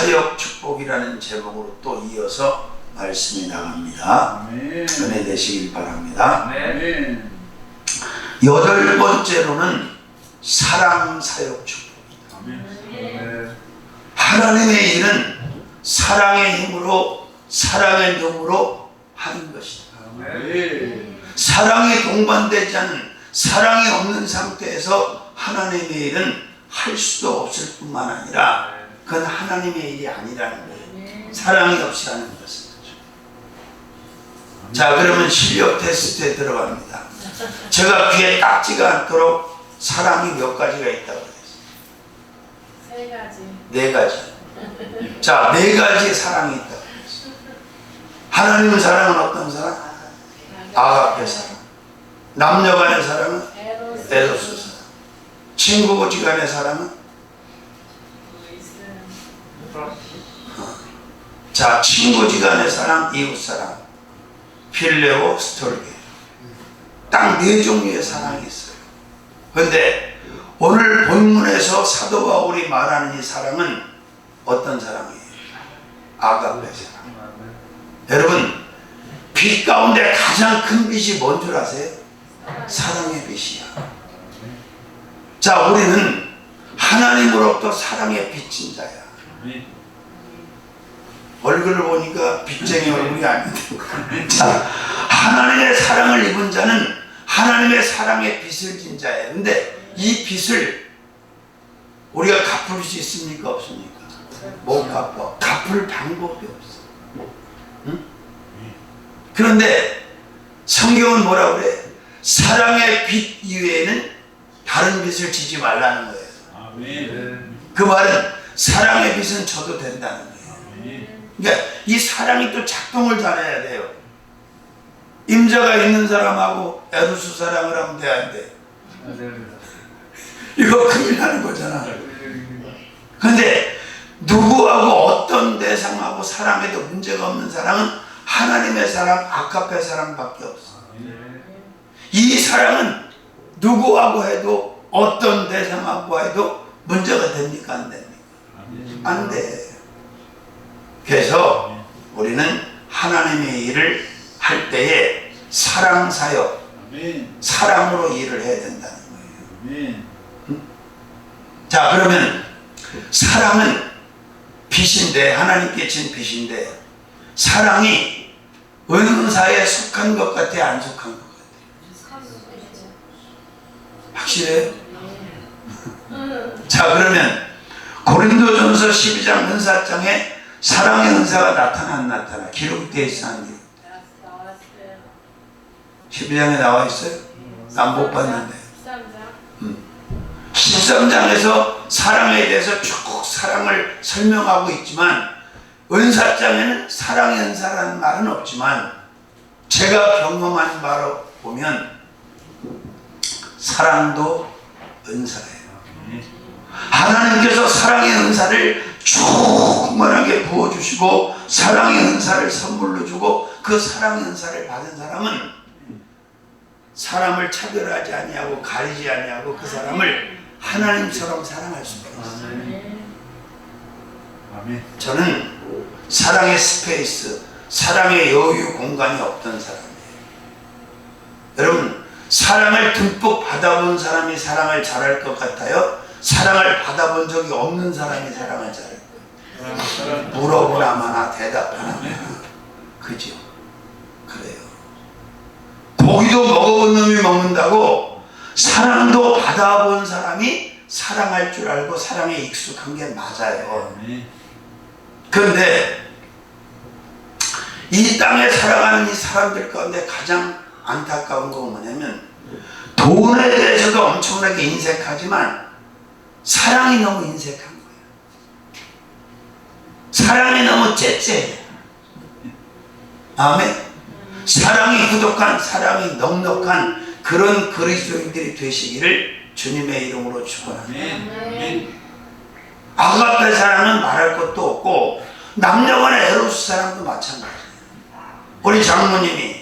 사역 축복이라는 제목으로 또 이어서 말씀이 나갑니다. 은혜 되시길 바랍니다. 여덟 번째로는 사랑 사역 축복입니다. 하나님의 일은 사랑의 힘으로 사랑의 능으로 하는 것이다. 사랑이 동반되지 않은, 사랑이 없는 상태에서 하나님의 일은 할 수도 없을 뿐만 아니라 그건 하나님의 일이 아니라는 거예요. 사랑이 없이 하는 것은. 자, 그러면 실력 테스트에 들어갑니다. 제가 귀에 딱지가 않도록 사랑이 몇 가지가 있다고 그랬어요? 세 가지. 네 가지. 자, 네 가지의 사랑이 있다고 그랬어요. 하나님의 사랑은 어떤 사랑? 아가페 사랑. 남녀 간의 사랑은 에로스 사랑. 친구 간의 사랑은? 자, 친구 간의 사랑, 이웃 사랑, 필레오, 스톨게. 딱 네 종류의 사랑이 있어요. 그런데 오늘 본문에서 사도 바울이 말하는 이 사랑은 어떤 사랑이에요? 아가페 사랑. 여러분, 빛 가운데 가장 큰 빛이 뭔 줄 아세요? 사랑의 빛이야. 자, 우리는 하나님으로부터 사랑의 빛인 자야. 얼굴을 보니까 빚쟁이 얼굴이 아닌데. 자, 하나님의 사랑을 입은 자는 하나님의 사랑의 빛을 진 자예요. 근데 이 빛을 우리가 갚을 수 있습니까? 없습니까? 못 갚아. 갚을 방법이 없어. 응? 그런데 성경은 뭐라 그래? 사랑의 빛 이외에는 다른 빛을 지지 말라는 거예요. 그 말은 사랑의 빛은 져도 된다는 거예요. 그러니까 이 사랑이 또 작동을 잘해야 돼요. 임자가 있는 사람하고 에루스 사랑을 하면 돼, 안 돼? 이거 큰일 나는 거잖아. 그런데 누구하고 어떤 대상하고 사랑해도 문제가 없는 사랑은 하나님의 사랑, 아가페 사랑밖에 없어. 이 사랑은 누구하고 해도 어떤 대상하고 해도 문제가 됩니까? 안 됩니까? 안 돼. 그래서 우리는 하나님의 일을 할 때에 사랑 사역, 사랑으로 일을 해야 된다는 거예요. 자, 그러면 사랑은 빛인데, 하나님께 진 빛인데, 사랑이 은사에 속한 것 같아, 안 속한 것 같아? 확실해요? 자, 그러면 고린도전서 12장 은사장에 사랑의 은사가 나타나 안 나타나? 기록되어 있어, 안 기록? 12장에 나와 있어요? 난 못 봤는데. 13장에서 사랑에 대해서 쭉 사랑을 설명하고 있지만, 은사장에는 사랑의 은사라는 말은 없지만, 제가 경험한 바로 보면 사랑도 은사예요. 하나님께서 사랑의 은사를 충만하게 부어주시고 사랑의 은사를 선물로 주고, 그 사랑의 은사를 받은 사람은 사람을 차별하지 아니하고 가리지 아니하고 그 사람을 하나님처럼 사랑할 수가 있어요. 저는 사랑의 스페이스, 사랑의 여유 공간이 없던 사람이에요. 여러분, 사랑을 듬뿍 받아본 사람이 사랑을 잘할 것 같아요? 사랑을 받아본 적이 없는 사람이 사랑을 잘할 거예요? 물어보나마나 대답하나마나. 그죠? 그래요. 고기도 먹어본 놈이 먹는다고 사랑도 받아본 사람이 사랑할 줄 알고 사랑에 익숙한 게 맞아요. 그런데 이 땅에 살아가는 이 사람들 가운데 가장 안타까운 건 뭐냐면, 돈에 대해서도 엄청나게 인색하지만 사랑이 너무 인색한 거예요. 사랑이 너무 째째해. 아멘. 사랑이 부족한, 사랑이 넉넉한 그런 그리스도인들이 되시기를 주님의 이름으로 축원합니다. 아가페 사랑은 말할 것도 없고, 남녀간의 에로스 사랑도 마찬가지예요. 우리 장모님이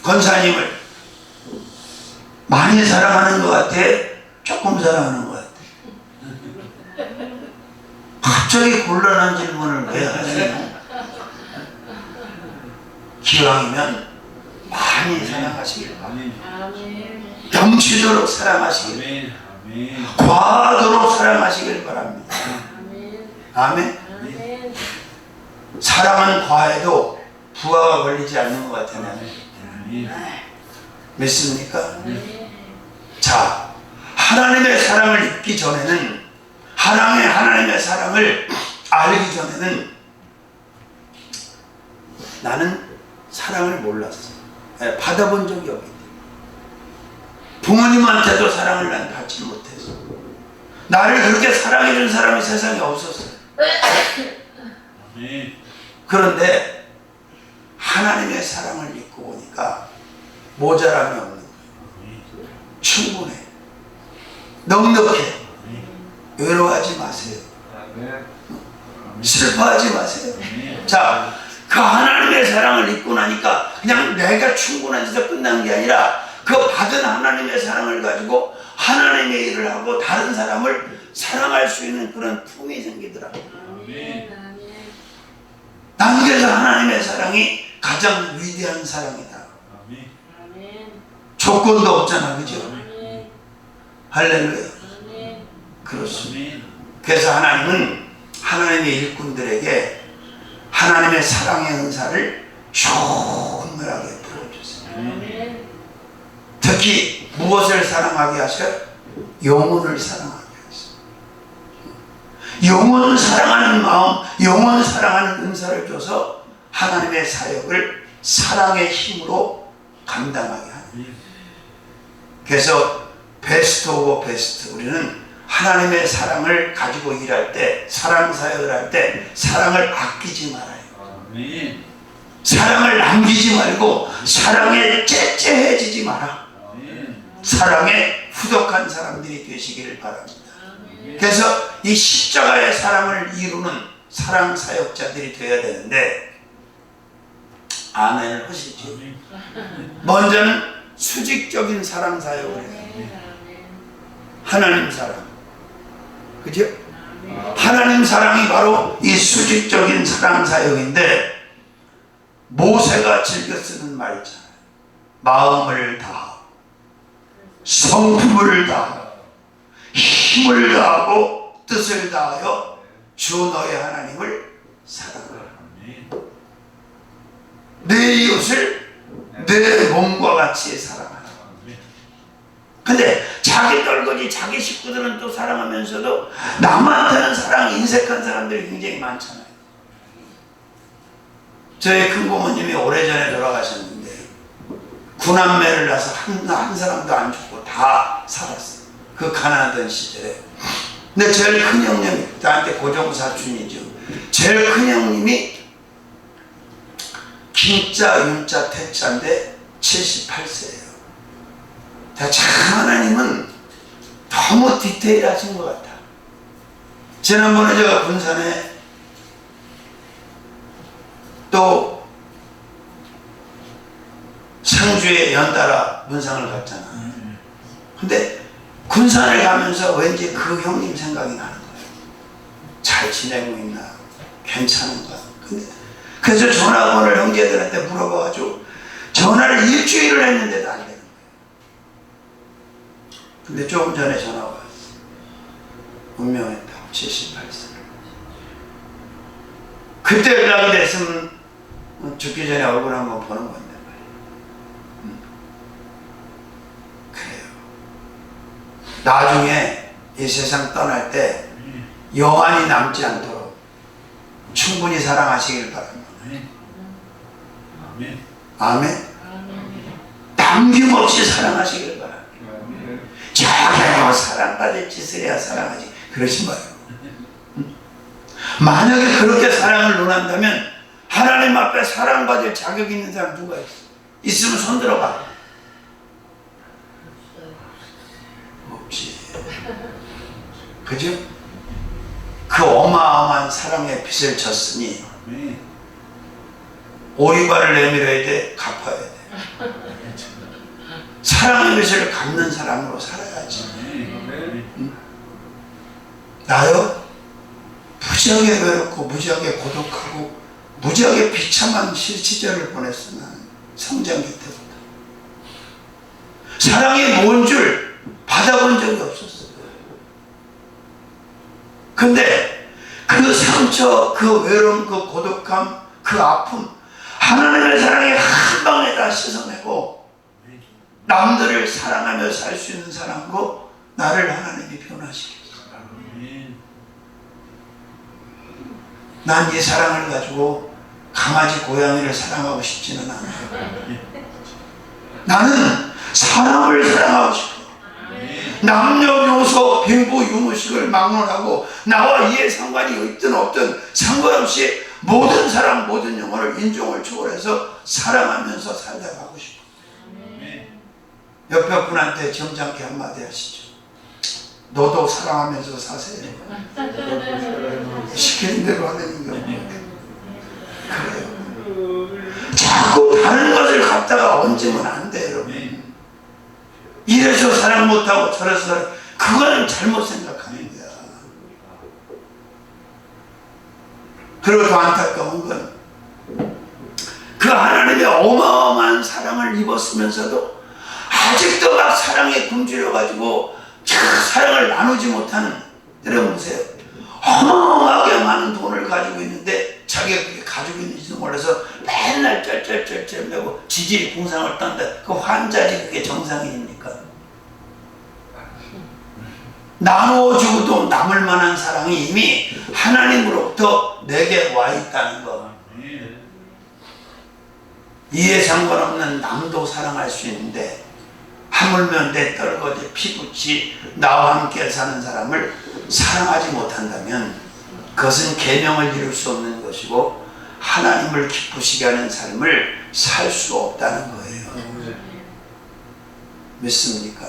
권사님을 많이 사랑하는 것 같아? 조금 사랑하는 것 같아? 갑자기 곤란한 질문을 왜 하시나요? 기왕이면 많이 사랑하시길 바랍니다. 넘치도록 사랑하시길, 과하도록 사랑하시길 바랍니다. 아멘. 사랑은 과해도 부하가 걸리지 않는 것 같아요. 믿습니까? 자, 하나님의 사랑을 입기 전에는, 하나님의 사랑을 알기 전에는 나는 사랑을 몰랐어. 받아본 적이 없기 때문에. 부모님한테도 사랑을 난 받지 못했어. 나를 그렇게 사랑해준 사람이 세상에 없었어. 그런데 하나님의 사랑을 입고 보니까 모자람이 없는 거예요. 충분해. 넉넉해. 외로워하지 마세요. 슬퍼하지 마세요. 자, 그 하나님의 사랑을 입고 나니까 그냥 내가 충분한 데서 끝난 게 아니라 그 받은 하나님의 사랑을 가지고 하나님의 일을 하고 다른 사람을 사랑할 수 있는 그런 품이 생기더라고요. 나는 그래서 하나님의 사랑이 가장 위대한 사랑이다. 조건도 없잖아, 그죠? 할렐루야. 그렇습니다. 그래서 하나님은 하나님의 일꾼들에게 하나님의 사랑의 은사를 충분하게 부어주세요. 특히 무엇을 사랑하게 하셔요? 영혼을 사랑하게 하셔요. 영혼을 사랑하는 마음, 영혼을 사랑하는 은사를 줘서 하나님의 사역을 사랑의 힘으로 감당하게 합니다. 그래서 베스트 오브 베스트, 우리는 하나님의 사랑을 가지고 일할 때, 사랑 사역을 할 때 사랑을 아끼지 말아요. 사랑을 남기지 말고 사랑에 째째해지지 마라. 사랑에 후덕한 사람들이 되시기를 바랍니다. 그래서 이 십자가의 사랑을 이루는 사랑 사역자들이 되어야 되는데, 아멘을 하시죠. 먼저는 수직적인 사랑 사역을 해요. 하나님 사랑, 그죠? 하나님 사랑이 바로 이 수직적인 사랑 사역인데, 모세가 즐겨 쓰는 말 있잖아요. 마음을 다하고 성품을 다하고 힘을 다하고 뜻을 다하여 주 너의 하나님을 사랑하라. 내 이웃을 내 몸과 같이 사랑하라. 근데 자기 떨거지 자기 식구들은 또 사랑하면서도 남한테는 사랑 인색한 사람들이 굉장히 많잖아요. 저희 큰고모님이 오래전에 돌아가셨는데 구남매를 낳아서 한 사람도 안 죽고 다 살았어요. 그 가난하던 시절에. 근데 제일 큰 형님이, 나한테 고종사촌이죠. 제일 큰 형님이 김자, 윤자, 태자인데 78세예요. 참 하나님은 너무 디테일하신 것 같아. 지난번에 제가 군산에 또 상주에 연달아 문상을 갔잖아. 근데 군산을 가면서 왠지 그 형님 생각이 나는 거예요. 잘 지내고 있나? 괜찮은가? 근데 그래서 전화번호를 형제들한테 물어봐가지고 전화를 일주일을 했는데도 안 되는 거예요. 근데 조금 전에 전화가 왔어. 운명했다고. 78세. 그때 연락이 됐으면 죽기 전에 얼굴 한번 보는 건데 말이에요. 그래요. 나중에 이 세상 떠날 때 여한이 남지 않도록 충분히 사랑하시길 바랍니다. 아멘. 아멘. 남김없이 사랑하시길 바랍니다. 저게 사랑받을 짓을 해야 사랑하지, 그러지 말고. 만약에 그렇게 사랑을 논한다면 하나님 앞에 사랑받을 자격 있는 사람 누가 있어? 있으면 손 들어봐. 없지. 그죠? 그 어마어마한 사랑의 빚을 졌으니 오리발을 내밀어야 돼, 갚아야 돼. 사랑의 빚을 갚는 사람으로 살아야지. 응? 나요? 무지하게 외롭고 무지하게 고독하고 무지하게 비참한 시절을 보냈어. 나는 성장기 때부터 사랑이 뭔 줄 받아본 적이 없었어요. 근데 그 상처, 그 외로움, 그 고독함, 그 아픔, 하나님의 사랑이 한 방에 다 씻어내고 남들을 사랑하며 살 수 있는 사람으로 나를 하나님이 변화시켰어요. 난 이 사랑을 가지고 강아지, 고양이를 사랑하고 싶지는 않아요. 나는 사람을 사랑하고 싶어요. 남녀노소 빈부 유무식을 막론하고 나와 이해 상관이 있든 없든 상관없이 모든 사람 모든 영혼을 인종을 초월해서 사랑하면서 살아가고 싶어요. 옆에 분한테 점잖게 한마디 하시죠. 너도 사랑하면서 사세요. 시키는 대로 하는 거 그래요. 자꾸 다른 것을 갖다가 얹으면 안 돼요, 여러분. 이래서 사랑 못하고 저래서 사랑, 그거는 잘못 생각하는 거야. 그리고 더 안타까운 건 그 하나님의 어마어마한 사랑을 입었으면서도 아직도 막 사랑에 굶주려가지고 사랑을 나누지 못하는, 여러분 보세요. 어마어마하게 많은 돈을 가지고 있는데 자기가 그게 가지고 있는지도 몰라서 맨날 쩔쩔쩔쩔 매고 지질이 궁상을 떤다. 그 환자지 그게 정상인입니까? 나눠주고도 남을 만한 사랑이 이미 하나님으로부터 내게 와 있다는 거. 이에 상관없는 남도 사랑할 수 있는데 하물며 내 떨거지 피붙이 나와 함께 사는 사람을 사랑하지 못한다면 그것은 계명을 이룰 수 없는 것이고 하나님을 기쁘시게 하는 삶을 살 수 없다는 거예요. 믿습니까?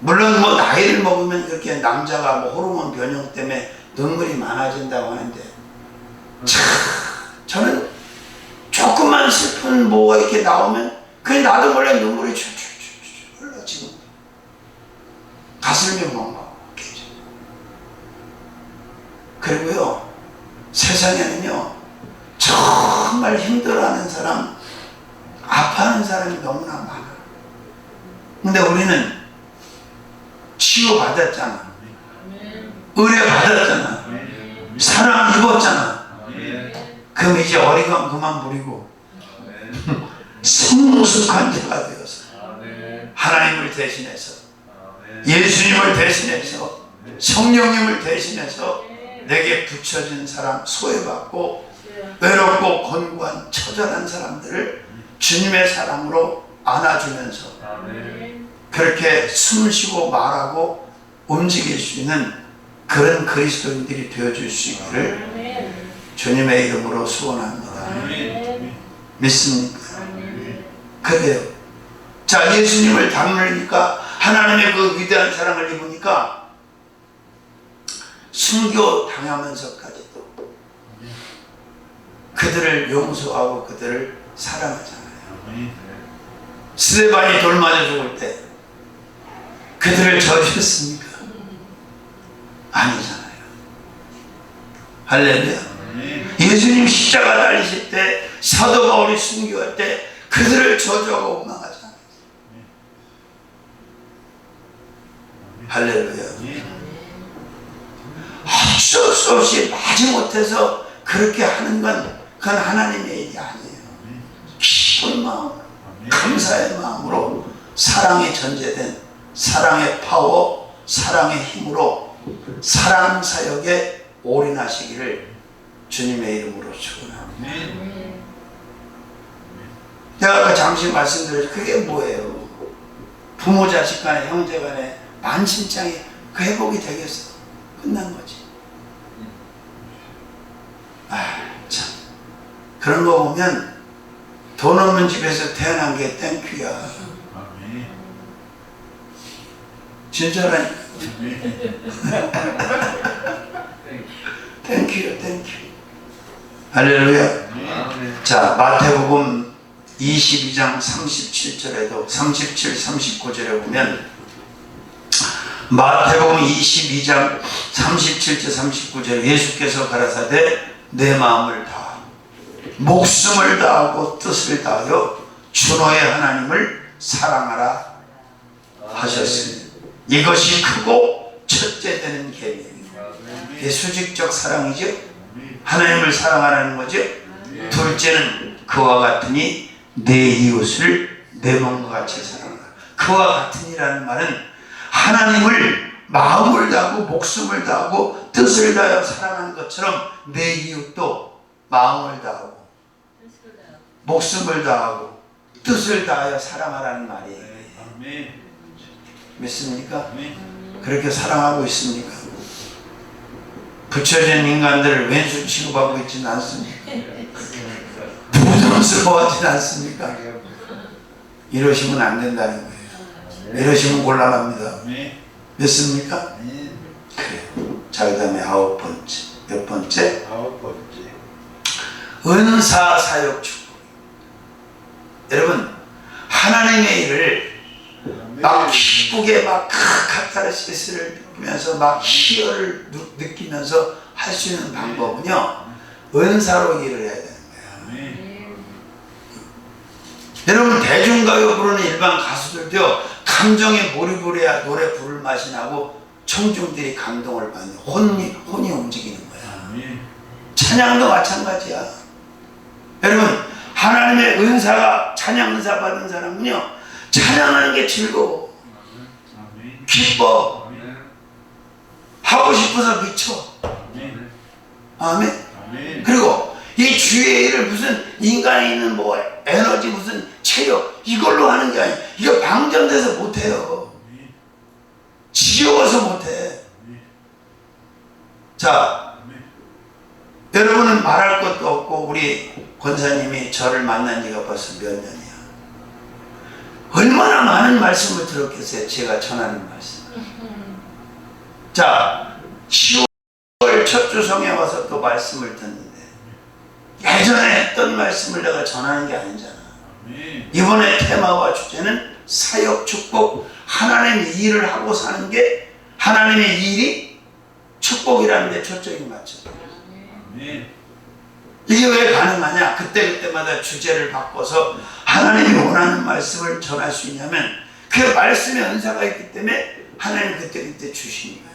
물론 뭐 나이를 먹으면 그렇게 남자가 뭐 호르몬 변형 때문에 눈물이 많아진다고 하는데 참 저는 조금만 슬픈 뭐가 이렇게 나오면 그냥 나도 몰래 눈물이 출출출출 흘러. 지금 가슴이 멍멍해져. 그리고요 세상에는요 정말 힘들어하는 사람, 아파하는 사람이 너무나 많아. 근데 우리는 치유받았잖아, 의뢰받았잖아, 사랑 입었잖아. 그럼 이제 어리광 그만 부리고 성숙한 자가 되어서 하나님을 대신해서, 예수님을 대신해서, 성령님을 대신해서 내게 붙여진 사람, 소외받고 외롭고 곤고한 처절한 사람들을 주님의 사랑으로 안아주면서 그렇게 숨을 쉬고 말하고 움직일 수 있는 그런 그리스도인들이 되어줄 수 있기를 주님의 이름으로 소원합니다. 믿습니까? 그래요. 자, 예수님을 닮으니까, 하나님의 그 위대한 사랑을 입으니까 순교 당하면서까지도 그들을 용서하고 그들을 사랑하잖아요. 스데반이 돌 맞아 죽을 때 그들을 저주했습니까? 아니잖아요. 할렐루야. 예수님 십자가 달리실 때, 사도 바울이 순교할 때 그들을 저주하고 원망하지 않았어요. 할렐루야. 어쩔 수 없이 마지못해서 그렇게 하는 건 그건 하나님의 일이 아니에요. 기쁜 마음, 감사의 마음으로 사랑이 전제된 사랑의 파워, 사랑의 힘으로 사랑 사역에 올인하시기를 주님의 이름으로 축원합니다. 제가 아까 잠시 말씀드렸죠. 그게 뭐예요? 부모 자식 간에, 형제 간에 만신창이 그 회복이 되겠어? 끝난 거지. 참 그런 거 보면 돈 없는 집에서 태어난 게 땡큐야. 진짜라니까. 땡큐요, 땡큐. 할렐루야. 자, 마태복음 22장 37절에도 37, 39절에 보면 마태복음 22장 37절 39절 예수께서 가라사대 내 마음을 다하고 목숨을 다하고 뜻을 다하여 주 너의 하나님을 사랑하라 하셨습니다. 이것이 크고 첫째 되는 계명입니다. 이게 수직적 사랑이죠. 하나님을 사랑하라는 거죠. 둘째는 그와 같으니 내 이웃을 내 몸과 같이 사랑하라. 그와 같으니라는 말은 하나님을 마음을 다하고 목숨을 다하고 뜻을 다하여 사랑하는 것처럼 내 이웃도 마음을 다하고 목숨을 다하고 뜻을 다하여 사랑하라는 말이에요. 믿습니까? 그렇게 사랑하고 있습니까? 붙여진 인간들을 왼수 취급하고 있지는 않습니까? 부담스러워하지는 않습니까? 이러시면 안 된다는 거예요. 이러시면 곤란합니다. 믿습니까? 그래요. 자, 그 다음에 아홉 번째. 몇 번째? 은사 사역 축복. 여러분, 하나님의 일을 막 기쁘게 막 카타르시스를 느끼면서 막 희열을 느끼면서 할 수 있는 방법은요, 은사로 일을 해야 되는 거예요. 여러분, 대중가요 부르는 일반 가수들도요, 감정에 몰입을 해야 노래 부를 맛이 나고 청중들이 감동을 받는 혼이 움직이는 거야. 찬양도 마찬가지야. 여러분, 하나님의 은사가 찬양 은사 받은 사람은요, 찬양하는 게 즐거워. 기뻐. 하고 싶어서 미쳐. 아멘. 그리고 이 주의 일을 무슨 인간에 있는 뭐 에너지 무슨 체력 이걸로 하는 게 아니야. 이거 방전돼서 못해요. 지겨워서 못해. 자, 여러분은 말할 것도 없고 우리 권사님이 저를 만난 지가 벌써 몇 년이야. 얼마나 많은 말씀을 들었겠어요. 제가 전하는 말씀. 자, 10월 첫 주성에 와서 또 말씀을 듣는데 예전에 했던 말씀을 내가 전하는 게 아니잖아. 이번에 테마와 주제는 사역 축복, 하나님의 일을 하고 사는 게 하나님의 일이 축복이라는 데 초점이 맞죠. 이게 왜 가능하냐? 그때마다 주제를 바꿔서 하나님이 원하는 말씀을 전할 수 있냐면 그 말씀에 은사가 있기 때문에 하나님 그때 주시는 거예요.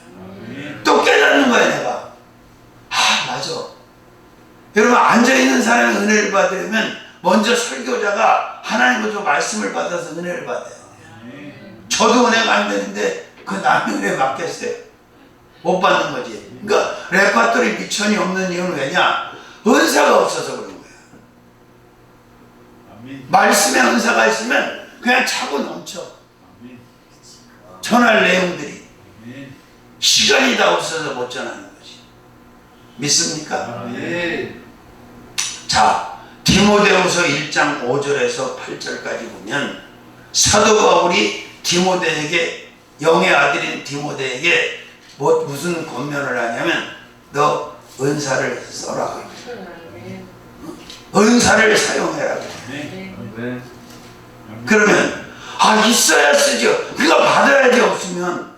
또 깨닫는 거야 내가. 맞아. 여러분, 앉아있는 사람이 은혜를 받으려면 먼저 설교자가 하나님으로부터 말씀을 받아서 은혜를 받아야 돼요. 저도 은혜가 안 되는데 그 남의 은혜 받겠어요? 못 받는 거지. 그러니까 레파토리 미천이 없는 이유는 왜냐? 은사가 없어서 그런 거야. 말씀에 은사가 있으면 그냥 차고 넘쳐. 전할 내용들이. 시간이 다 없어서 못 전하는 거지. 믿습니까? 자, 디모데후서 1장 5절에서 8절까지 보면 사도 바울이 디모데에게, 영의 아들인 디모데에게 무슨 권면을 하냐면 너 은사를 써라. 은사를 사용해라. 그러면 있어야 쓰죠. 그거 받아야지. 없으면.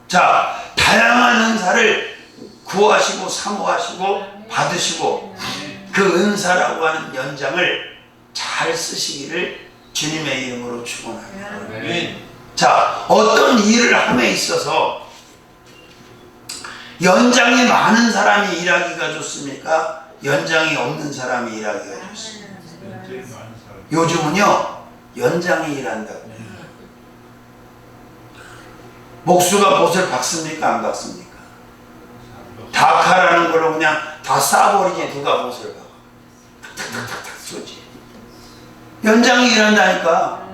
자, 다양한 은사를 구하시고 사모하시고 받으시고 그 은사라고 하는 연장을 잘 쓰시기를 주님의 이름으로 축원합니다. 자, 어떤 일을 함에 있어서 연장이 많은 사람이 일하기가 좋습니까? 연장이 없는 사람이 일하기가 좋습니다. 요즘은요, 연장이 일한다고. 목수가 못을 박습니까? 안 박습니까? 다카라는 걸로 그냥 다 쏴버리지 누가 못을 박아. 탁탁탁탁 쏘지. 연장이 일한다니까.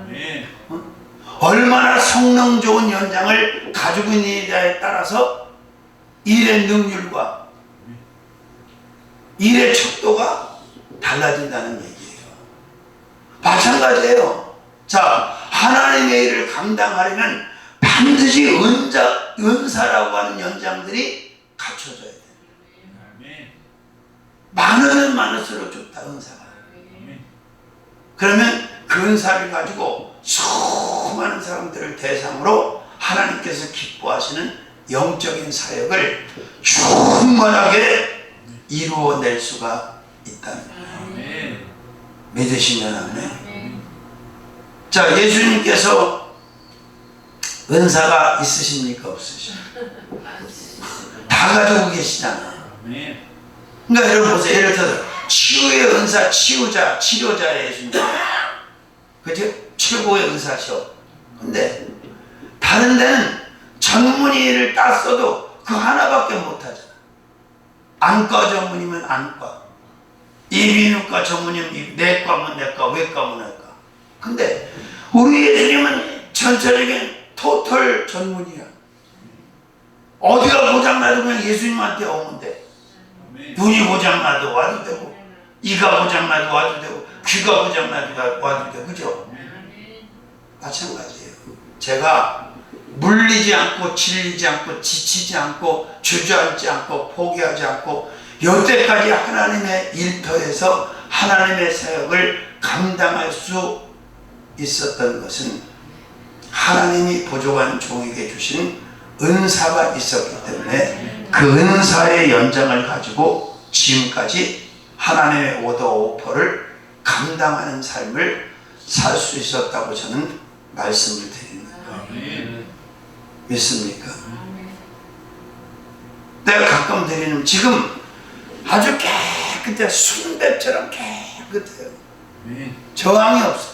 얼마나 성능 좋은 연장을 가지고 있느냐에 따라서 일의 능률과 일의 척도가 달라진다는 얘기예요. 마찬가지예요. 자, 하나님의 일을 감당하려면 반드시 은사라고 하는 연장들이 갖춰져야 돼요. 많으면 많을수록 좋다, 은사가. 그러면 그 은사를 가지고 수많은 사람들을 대상으로 하나님께서 기뻐하시는 영적인 사역을 충만하게 이루어낼 수가 있다는 거예요. 믿으시면 아멘. 자, 예수님께서 은사가 있으십니까? 없으십니까? 다 가지고 계시잖아. 그러니까 여러분 보세요. 예를 들어서 치유의 은사, 치유자, 치료자 예수님. 그죠? 최고의 은사셔. 근데 다른 데는 전문의를 땄어도 그 하나밖에 못하잖아. 안과 전문이면 안과, 이비인후과 전문이면 내과면 내과, 외과면 외과. 근데 우리 예수님은 전체적인 토털 전문이야. 어디가 고장나도 그냥 예수님한테 오면 돼. 눈이 고장나도 와도 되고, 이가 고장나도 와도 되고, 귀가 고장나도 와도 되고, 그죠? 마찬가지예요. 제가 물리지 않고 질리지 않고 지치지 않고 주저앉지 않고 포기하지 않고 여태까지 하나님의 일터에서 하나님의 사역을 감당할 수 있었던 것은 하나님이 부족한 종에게 주신 은사가 있었기 때문에 그 은사의 연장을 가지고 지금까지 하나님의 오더 오퍼를 감당하는 삶을 살 수 있었다고 저는 말씀을 드립니다. 믿습니까? 내가 가끔 드리는, 지금 아주 깨끗해, 순대처럼 깨끗해요. 저항이 없어.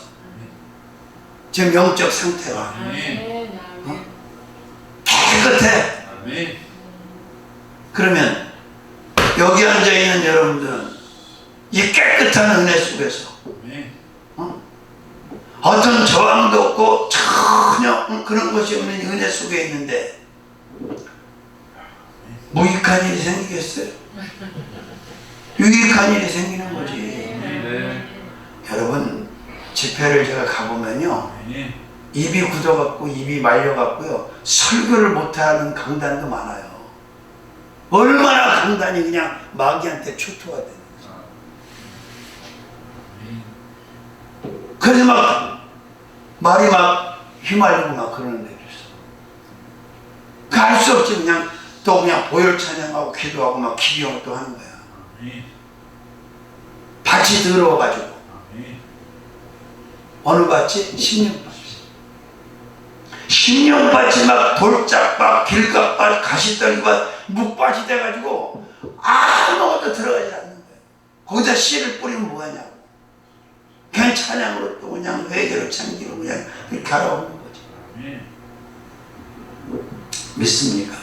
지금 영적 상태가 깨끗해. 그러면 여기 앉아있는 여러분들은 이 깨끗한 은혜 속에서 어떤 저항도 없고 전혀 그런 것이 없는 은혜 속에 있는데 무익한 일이 생기겠어요? 유익한 일이 생기는 거지. 여러분, 집회를 제가 가보면요, 입이 굳어갖고 입이 말려갖고요 설교를 못하는 강단도 많아요. 얼마나 강단이 그냥 마귀한테 초토화 되는 거죠. 그래서 막 말이 막 휘말리고 막 그러는 데도 있어. 알 수 없지. 그냥 또 그냥 보혈 찬양하고 기도하고 막 기도하고 또 하는 거야. 밭이 더러워가지고. 어느 밭이? 심령밭이. 심령밭이 막 돌짝밭, 길갑밭, 가시떨기밭, 묵밭이 돼가지고 아무것도 들어가지 않는 거야. 거기다 씨를 뿌리면 뭐하냐고. 그냥 찬양으로 또 그냥 회개로 참기로 그냥 이렇게 알아오는 거지. 믿습니까?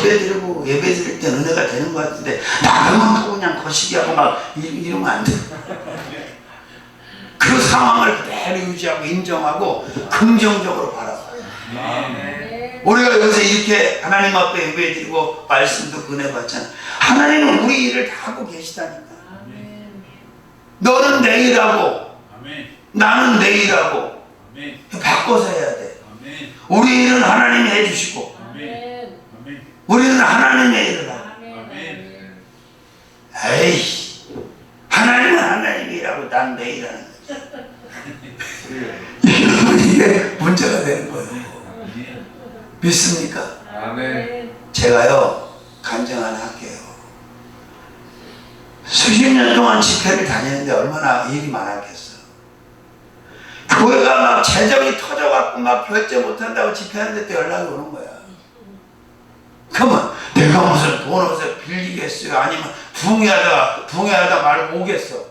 예배 드리고 예배 드릴 때 은혜가 되는 것 같은데 나가면 또 그냥 거시기하고 막 이러면 안 돼. 그 상황을 그대로 유지하고 인정하고 긍정적으로 바라봐요. 우리가 여기서 이렇게 하나님 앞에 예배 드리고 말씀도 은혜 받잖아. 하나님은 우리 일을 다 하고 계시다니까. 너는 내 일하고 나는 내 일하고 바꿔서 해야 돼. 우리 일은 하나님이 해주시고 우리는 하나님의 일을 하고. 에이, 하나님은 하나님의 일하고 난 내 일하는 거지. 이게 문제가 되는 거예요. 믿습니까? 제가요 간증 하나 할게요. 수십 년 동안 집회를 다니는데 얼마나 일이 많았겠어. 교회가 막 재정이 터져갖고 막 결제 못한다고 집회하는데 또 연락이 오는 거야. 그러면 내가 무슨 돈 어디서 빌리겠어요? 아니면 붕해하다 말고 오겠어.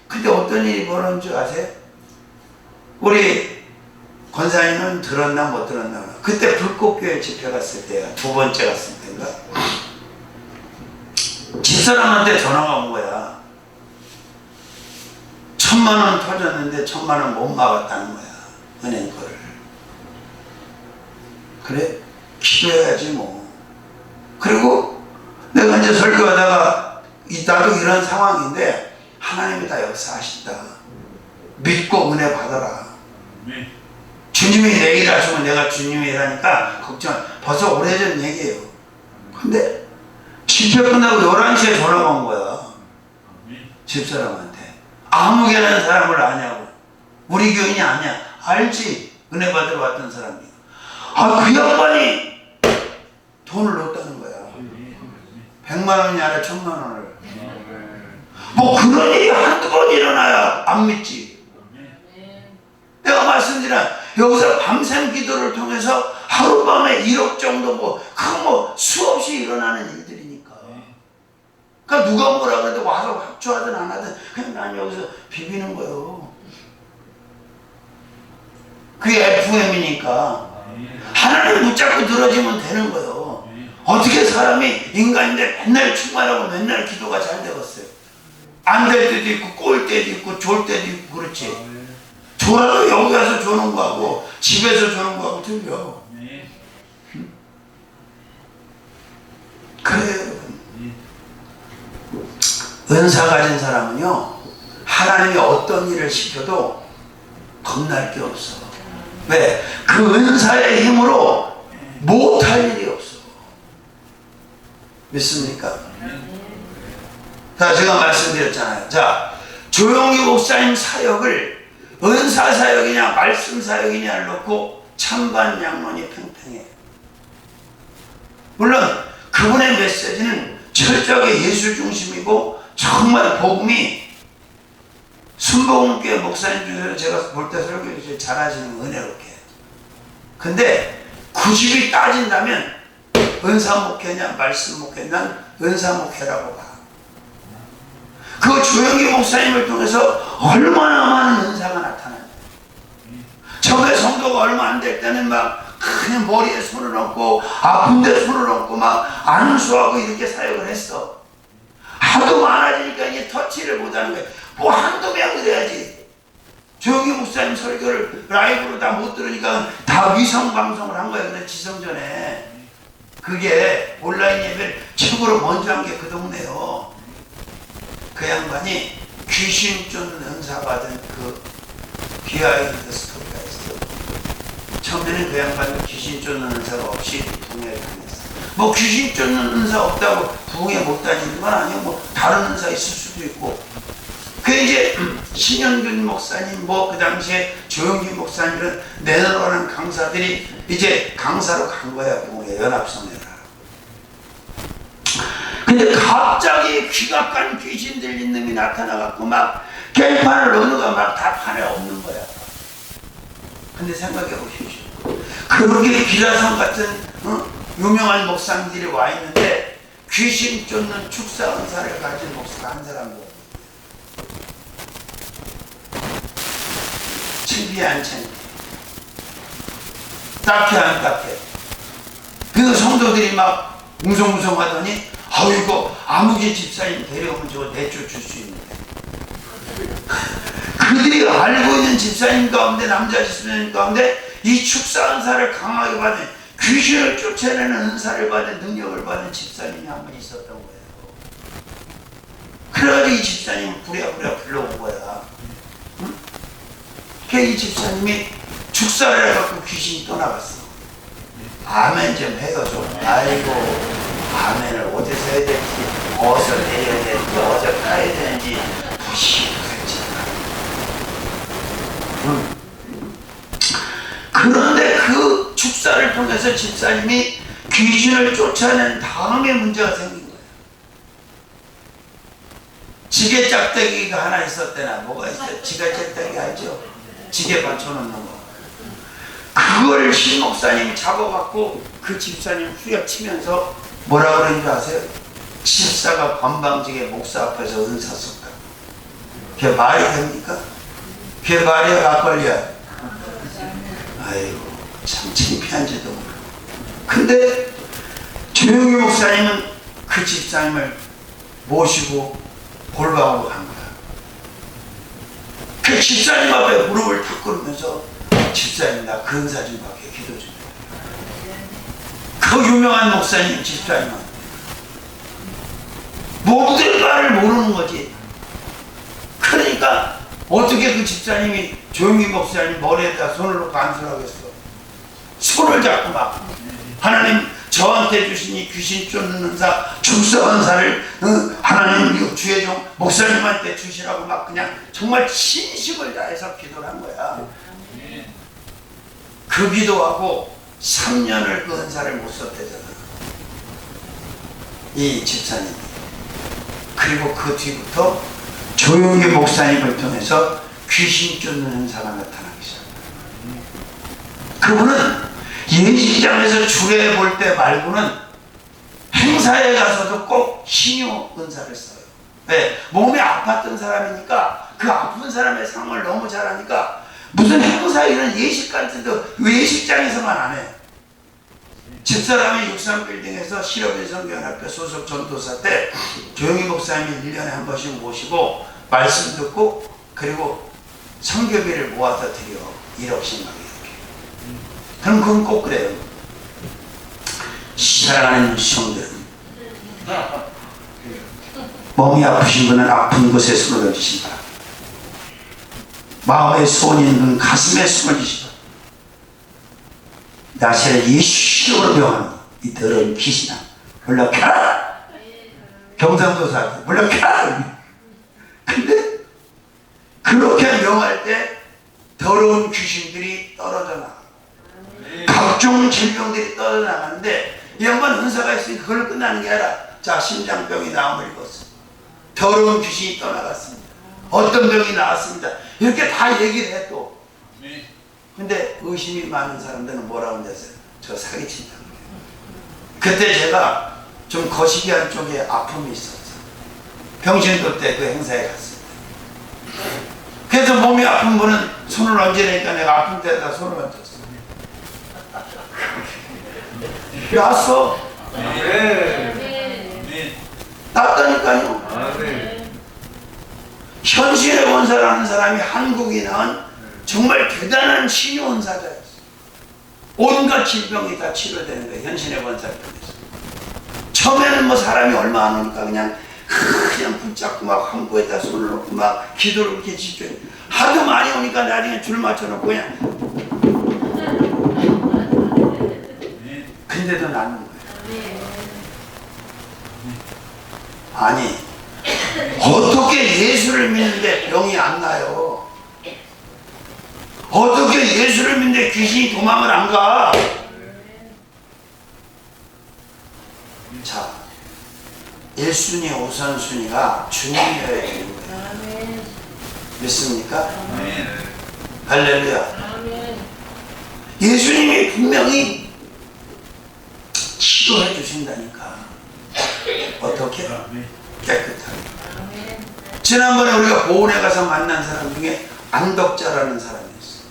근데 어떤 일이 벌어진 줄 아세요? 우리 권사님은 들었나 못 들었나. 그때 불꽃교회 집회 갔을 때야. 두 번째 갔을 때인가. 집사람한테 전화가 온 거야. 1,000만 원 터졌는데 1,000만 원 못 막았다는 거야. 은행 거를. 그래? 기도해야지 뭐. 그리고 내가 이제 설교하다가 나도 이런 상황인데 하나님이 다 역사하신다. 믿고 은혜 받아라. 주님이 내 일 하시면 내가 주님의 일 하니까 걱정. 벌써 오래전 얘기예요. 근데 집회 끝나고 11시에 전화가 온 거야. 집사람한테. 아무개라는 사람을 아냐고. 우리 교인이 아니야. 알지. 은혜 받으러 왔던 사람이. 아, 그 양반이 돈을 넣었다는 거야. 100만 원이 아니라 1000만 원을. 뭐 그런 일이 한두 번 일어나야 안 믿지. 내가 말씀드린 여기서 밤샘 기도를 통해서 하룻밤에 1억 정도 뭐 수없이 일어나는 일들이니까. 그러니까 누가 뭐라 그래도 와서 합주하든 안 하든 그냥 난 여기서 비비는 거예요. 그게 FM이니까 하나님 붙잡고 늘어지면 되는 거예요. 어떻게 사람이 인간인데 맨날 충만하고 맨날 기도가 잘 되겠어요. 안 될 때도 있고 꼴 때도 있고 졸 때도 있고 그렇지. 졸아도 여기 와서 조는 거하고 집에서 조는 거하고 틀려. 그래요 여러분. 은사 가진 사람은요 하나님이 어떤 일을 시켜도 겁날 게 없어. 왜? 그 은사의 힘으로 못할 일이 없어. 믿습니까? 자, 제가 말씀드렸잖아요. 자, 조용기 목사님 사역을 은사 사역이냐 말씀 사역이냐를 놓고 찬반 양론이 팽팽해. 물론 그분의 메시지는 철저하게 예수 중심이고 정말 복음이 순복음교회 목사님 중에서 제가 볼 때 설교 잘하시는 은혜롭게. 근데 굳이 따진다면 은사 목회냐 말씀 목회, 난 은사 목회라고 봐. 그 조영기 목사님을 통해서 얼마나 많은 은사가 나타나요. 저의 성도가 얼마 안 될 때는 막 그냥 머리에 손을 얹고 아픈데 손을 얹고 막 안수하고 이렇게 사역을 했어. 하도 많아지니까 이제 터치를 못하는 거예요. 뭐 한두 명 그래야지. 조영기 목사님 설교를 라이브로 다 못 들으니까 다 위성 방송을 한 거예요. 그래 지성전에. 그게 온라인 예배를 최고로 먼저 한 게 그 동네요. 그 양반이 귀신 쫓는 은사 받은 그 비하인드 스토리가 있어요. 처음에는 그 양반이 귀신 쫓는 은사가 없이 부흥회를 다녔어. 뭐 귀신 쫓는 은사 없다고 부흥회 못 다니는 건 아니고 뭐 다른 은사 있을 수도 있고. 그 이제 신영균 목사님 뭐 그 당시에 조영기 목사님은 내놓으라는 강사들이 이제 강사로 간 거야. 부흥회 연합성회를. 근데 갑자기 귀각한 귀신 들린 놈이 나타나갖고 막 깽판을 어느가 막 다 판에 없는 거야. 근데 생각해 보십시오. 그렇게 비라성 같은 유명한 목사님들이 와 있는데 귀신 쫓는 축사 은사를 가진 목사가 한 사람도 창피해 안 창피해? 딱해 안 딱해? 그 성도들이 막 웅성웅성하더니 이거 아무개 집사님 데려오면 저거 내쫓을 수 있는데. 그들이 알고 있는 집사님 가운데 남자 집사님 가운데 이 축사 은사를 강하게 받은 귀신을 쫓아내는 은사를 받은 능력을 받은 집사님이 한 분 있었던 거예요. 그래가지고 이 집사님을 부랴부랴 불러온 거야. 응? 이 집사님이 축사를 해갖고 귀신이 떠나갔어. 아멘 좀 해요 좀. 아이고 아멘을 어디서 해야 될지 어디서 내려야 될지 어디서 가야 되는지 무시하겠지. 그런데 그 축사를 통해서 집사님이 귀신을 쫓아낸 다음에 문제가 생긴 거예요. 지게 짝대기가 하나 있었대나 뭐가 있어요? 지게 짝대기 알죠? 지게 받쳐놓는 거. 그걸 신 목사님이 잡아갖고 그 집사님 후려치면서 뭐라 그러는 줄 아세요? 집사가 건방지게 목사 앞에서 은사 썼다. 그게 말이 됩니까? 그게 말이야 막걸리야? 아이고 참 창피한지도 모르고. 근데 조영기 목사님은 그 집사님을 모시고 골방으로 간 거야. 그 집사님 앞에 무릎을 탁 꿇으면서 집사님 나 그 은사 좀 받게 기도 좀 해. 그 유명한 목사님 집사님은 모든 말을 모르는 거지. 그러니까 어떻게 그 집사님이 조영기 목사님 머리에다 손을 놓고 안수를 하겠어. 손을 잡고 막 하나님 저 저한테 주신 이 귀신 쫓는 은사, 축사 은사를 하나님 주의 종 목사님한테 주시라고 막 그냥 정말 진심을 다해서 기도를 한 거야. 그 기도하고 3년을 그 은사를 못 썼대잖아, 이 집사님이. 그리고 그 뒤부터 조용히 목사님을 통해서 귀신 쫓는 은사가 나타나기 시작합니다. 그분은 예식장에서 주례 볼 때 말고는 행사에 가서도 꼭 신유 은사를 써요. 네, 몸이 아팠던 사람이니까 그 아픈 사람의 상을 너무 잘하니까 무슨 행사 이런 예식 같은 데 예식장에서만 안 해. 집사람이 63빌딩에서 실업인성교연합회 소속 전도사 때 조용히 목사님이 1년에 한 번씩 모시고 말씀 듣고 그리고 성교비를 모아서 드려 1억씩 막 이렇게. 그럼 그건 꼭 그래요. 사랑하는 형들, 몸이 아프신 분은 아픈 곳에 손을 얹으신 바랍니다. 마음에 소원이 있는 분은 가슴에 손을 얹으신 바랍니다. 나시를 예수로 명하니 이 더러운 귀신아 물러가라. 경상도사 물러가라. 근데 그렇게 명할 때 더러운 귀신들이 떨어져 나가고 각종 질병들이 떨어져 나가는데 이 양반 은사가 있으니까 그걸 끝나는 게 아니라 자, 심장병이 나음을 입었어, 더러운 귀신이 떠나갔습니다, 어떤 병이 나왔습니다, 이렇게 다 얘기를 해. 또 근데 의심이 많은 사람들은 뭐라고 하냐면 저 사기친다고 해요. 그때 제가 좀 거시기한 쪽에 아픔이 있었어. 병신도 때 그 행사에 갔습니다. 그래서 몸이 아픈 분은 손을 얹으니까 내가 아픈 데다 손을 얹었어. 났어. 났다니까요. 현신의 원사라는 사람이 한국에 나온 정말 대단한 신유원사자였어. 온갖 질병이 다 치료되는 거예요, 현신의 원사를 통해서. 처음에는 뭐 사람이 얼마 안 오니까 그냥 붙잡고 막 항구에다 손을 놓고 막 기도를 이렇게 집중해. 하도 많이 오니까 나중에 줄 맞춰놓고 그냥. 근데도 낫는 거예요. 아니, 어떻게 예수를 믿는데 병이 안 나요? 어떻게 예수를 믿는데 귀신이 도망을 안 가? 자, 1순위, 5선순위가 주님이어야 되는 거예요. 믿습니까? 할렐루야. 예수님이 분명히 치료해 주신다니까. 어떻게? 깨끗하게. 지난번에 우리가 보훈에 가서 만난 사람 중에 안덕자라는 사람이 있어.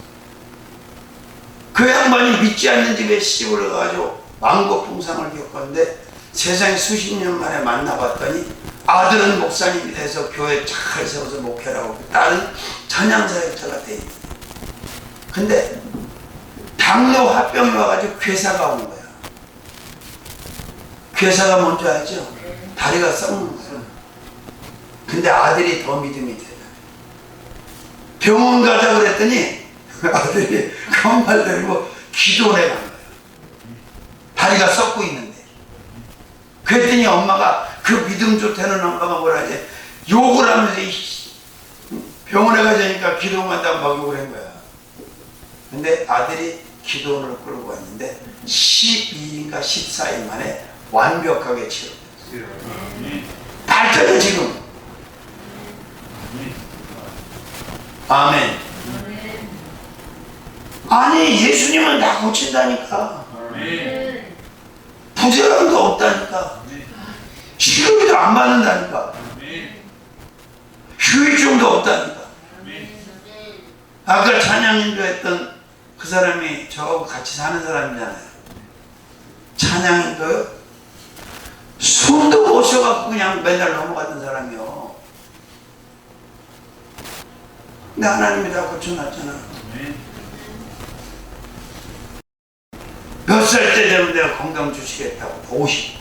그 양반이 믿지 않는 집에 시집을 가가지고 망고풍상을 겪었는데 세상에 수십 년 만에 만나봤더니 아들은 목사님이 돼서 교회 잘 세워서 목회를 하고 딸은 찬양사역자가 돼 있는. 근데 당뇨 화병이 와가지고 괴사가 온 거야. 괴사가 뭔지 알죠? 다리가 썩는 거야. 근데 아들이 더 믿음이 되잖아. 병원 가자 그랬더니 아들이 가만 데리고 기도원에 간 거야. 다리가 썩고 있는데. 그랬더니 엄마가, 그 믿음 좋다는 엄마가 뭐라 하지? 욕을 하면서 병원에 가자니까 기도원 간다고 막 욕을 한 거야. 근데 아들이 기도원을 끌고 왔는데 12일인가 14일 만에 완벽하게 치료됐어요. 발전해 지금. 아멘. 아니, 예수님은 다 고친다니까. 부재감도 없다니까. 치료비도 안 받는다니까. 휴일증도 없다니까. 아까 찬양인도 했던 그 사람이 저하고 같이 사는 사람이잖아요. 찬양인도요, 숨도 못 쉬어갖고 그냥 맨날 넘어갔던 사람이요. 근데 하나님이 다 고쳐놨잖아. 몇 살 때 되면 내가 건강 주시겠다고. 50.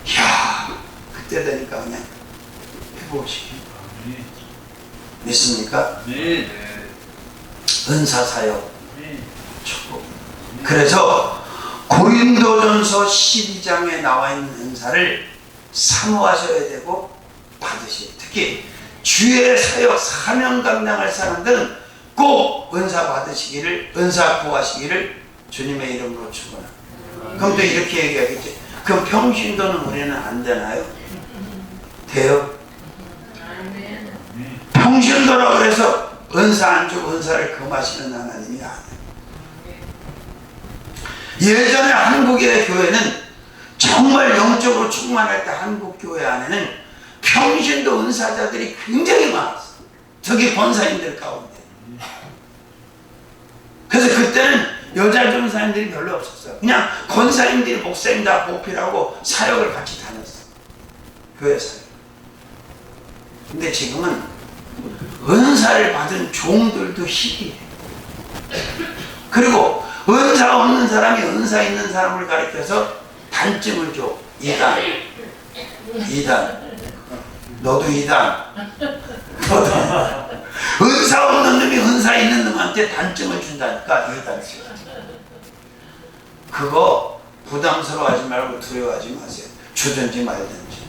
이야, 그때 되니까 그냥 해보시기. 믿습니까? 네. 은사 사역 축복. 그래서 고린도전서 12장에 나와 있는 은사를 사모하셔야 되고 받으셔야 돼요. 특히 주의 사역 사명 감당할 사람들은 꼭 은사 받으시기를, 은사 구하시기를 주님의 이름으로 축원합니다. 그럼 또 이렇게 얘기하겠지. 그럼 평신도는 우리는 안 되나요? 돼요. 평신도라고 해서 은사 안 주고 은사를 금하시는 하나님이 아니에요. 예전에 한국의 교회는 정말 영적으로 충만할 때 한국 교회 안에는 평신도 은사자들이 굉장히 많았어요. 저기 권사님들 가운데. 그래서 그때는 여자 전사님들이 별로 없었어요. 그냥 권사님들이 목사님 다 보필하고 사역을 같이 다녔어요. 교회 사역. 근데 지금은 은사를 받은 종들도 희귀해요. 그리고 은사 없는 사람이 은사 있는 사람을 가리켜서 단증을 줘. 이단. 너도 이단. 은사 없는 놈이 은사 있는 놈한테 단증을 준다니까. 이단. 그거 부담스러워하지 말고 두려워하지 마세요. 주든지 말든지.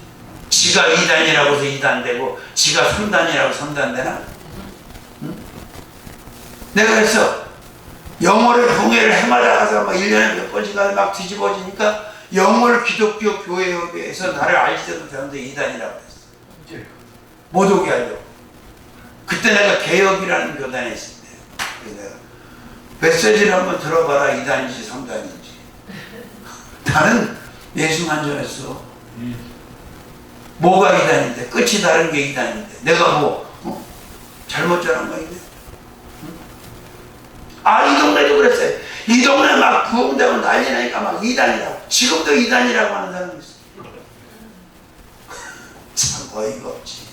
지가 2단이라고 해서 2단 되고 지가 3단이라고 3단 되나? 응? 내가 그래서 영어를 봉해를 해마다 가서 막 1년에 몇 번씩 가서 막 뒤집어지니까 영어를 기독교 교회협의회에서 나를 알지도 되는데 2단이라고 했어. 못 오게 하려고. 그때 내가 개혁이라는 교단에 있을 때 내가 메시지를 한번 들어봐라. 2단인지 3단인지. 나는 예수만 전했어. 뭐가 2단인데? 끝이 다른 게 2단인데. 내가 뭐 잘못 전한 거 있네? 이 동네도 그랬어요. 이 동네 막 부흥되고 난리 나니까 막 2단이라고. 지금도 2단이라고 하는 사람이 있어. 참 어이가 없지.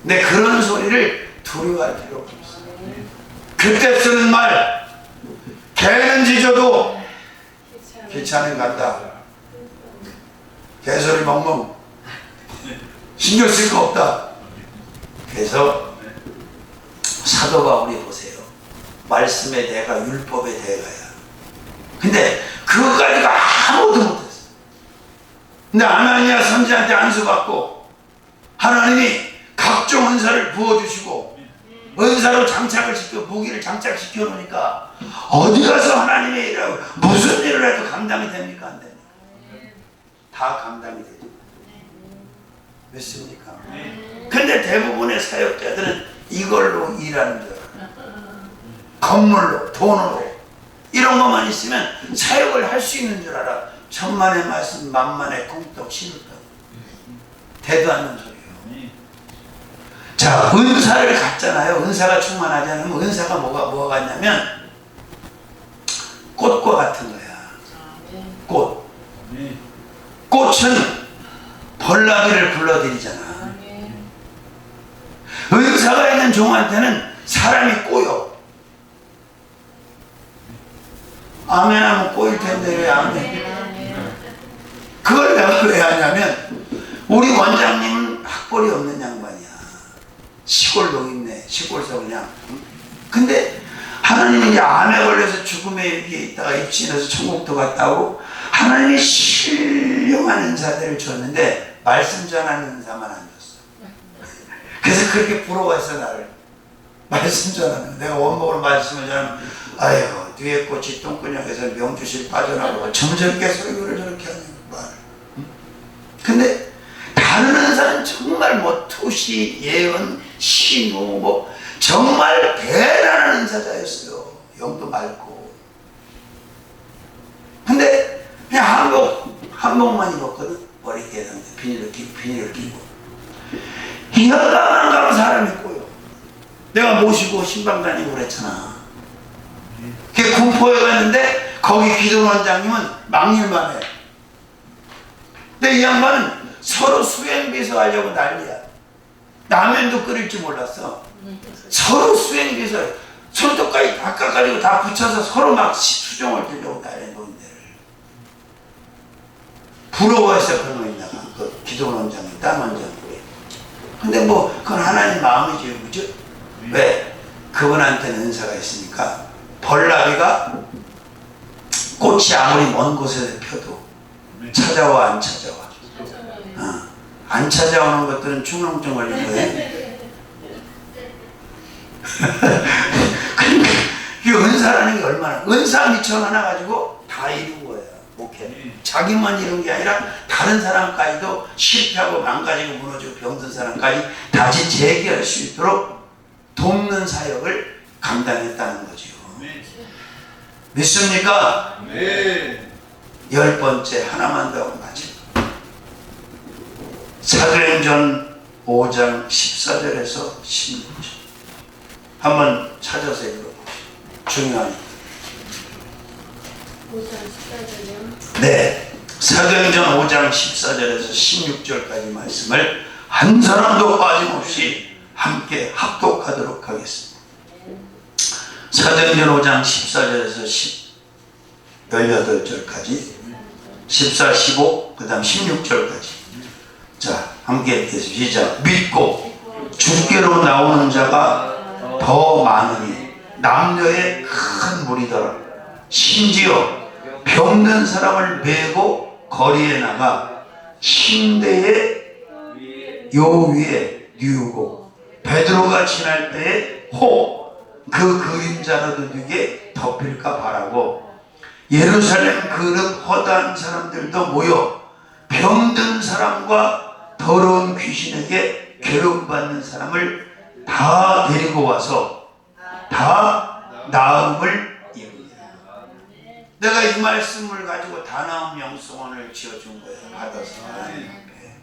근데 그런 소리를 두려워할 필요가 없어. 그때 쓰는 말, 개는 짖어도 귀찮은 간다. 개소리 멍멍. 신경 쓸 거 없다. 그래서 사도 바울이 보세요. 말씀의 대가 율법의 대가야. 근데 그것까지가 아무도 못했어. 근데 아나니아 선지한테 안수받고 하나님이 각종 은사를 부어주시고 은사로 장착을 시켜 무기를 장착시켜 놓으니까 어디 가서 하나님의 일하고 무슨 일을 해도 감당이 됩니까? 안 됩니까? 다 감당이 되죠. 믿습니까? 근데 대부분의 사역자들은 이걸로 일하는 줄 알아요. 건물로, 돈으로 이런 것만 있으면 사역을 할 수 있는 줄 알아. 천만의 말씀 만만의 콩떡 심을까. 대도 않는 소리예요. 자, 은사를 갖잖아요. 은사가 충만하지 않으면 은사가 뭐가 같냐면 꽃과 같은 거야. 꽃. 꽃은 벌나비를 불러들이잖아. 은사가 있는 종한테는 사람이 꼬여. 아멘 하면 꼬일 텐데 왜 아멘? 그걸 내가 왜 하냐면 우리 원장님은 학벌이 없는 양반이야. 시골 농인네, 시골서 그냥. 근데 하나님이 이제 암에 걸려서 죽음의 위기에 있다가 입신해서 천국도 갔다고 하나님이 신령한 은사들을 줬는데 말씀 전하는 은사만 안 줬어. 그래서 그렇게 부러워했어 나를. 말씀 전하는. 내가 원목으로 말씀을 전하면 아이고 뒤에 꽃이 똥구녕에서 명주실 빠져나가고 점잖게 설교를 저렇게 하는 말을. 근데 다른 은사는 정말 뭐 투시, 예언, 신우 뭐 정말 대단한 은사자였어요. 영도 맑고. 근데 그냥 한복만 입었거든. 머리 깨는데 비닐을 끼고. 이러다만 가면 사람이 꼬여. 내가 모시고 신방 다니고 그랬잖아. 그 군포에 갔는데 거기 기도원장님은 망일만 해. 근데 이 양반은 서로 수행비서 하려고 난리야. 라면도 끓일 줄 몰랐어. 서로 수행비서 손톱까지 다 깎아가지고 다 붙여서 서로 막 수종을 들려고 난리야. 노인네를 부러워해서 그런 거 있나가. 그 기도원장님, 딴 원장님. 근데 뭐 그건 하나님 마음이지, 그죠? 왜? 그분한테는 은사가 있으니까 벌나비가 꽃이 아무리 먼 곳에 펴도 찾아와 안 찾아와. 안 찾아오는 것들은 충농증 걸린 거예요. 그러니까 이 은사라는 게 얼마나, 은사 미천 하나 가지고 다 이룬 거예요. 목회. 자기만 이룬 게 아니라 다른 사람까지도 실패하고 망가지고 무너지고 병든 사람까지 다시 재기할 수 있도록 돕는 사역을 감당했다는 거죠. 믿습니까? 네. 10번째 하나만 더 마칩니다. 사도행전 5장 14절에서 16절 한번 찾아서 읽어보시죠. 중요하니까. 5장 14절이요? 네, 사도행전 5장 14절에서 16절까지 말씀을 한 사람도 빠짐없이 함께 합독하도록 하겠습니다. 사도행전 5장 14절에서 18절까지 14, 15, 그 다음 16절까지. 자, 함께 읽겠습니다. 시작. 믿고 주께로 나오는 자가 더 많으니 남녀의 큰 무리더라. 심지어 병든 사람을 메고 거리에 나가 침대의 요 위에 뉘우고 베드로가 지날 때에 그 그림자라도 누게 덮일까 바라고 예루살렘 그릇 허다한 사람들도 모여 병든 사람과 더러운 귀신에게 괴로움받는 사람을 다 데리고 와서 다 나음을 이룹니다. 내가 이 말씀을 가지고 다나음 영성원을 지어준 거예요. 받아서 하나님 앞에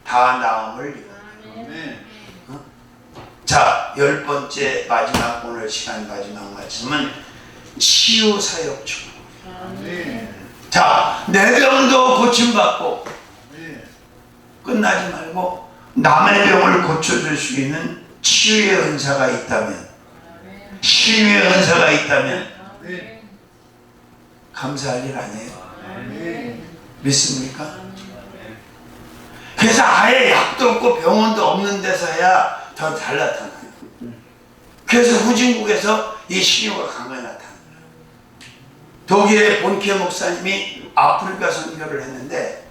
다 나음을 이룹니다. 자, 10번째 마지막, 오늘 시간 마지막 말씀은 치유사역중. 자, 내 병도 고침받고 끝나지 말고 남의 병을 고쳐줄 수 있는 치유의 은사가 있다면, 치유의 은사가 있다면 감사할 일 아니에요. 믿습니까? 그래서 아예 약도 없고 병원도 없는 데서 해야 더 잘 나타나요. 그래서 후진국에서 이 신유가 강하게 나타나요. 독일의 본케 목사님이 아프리카 선교를 했는데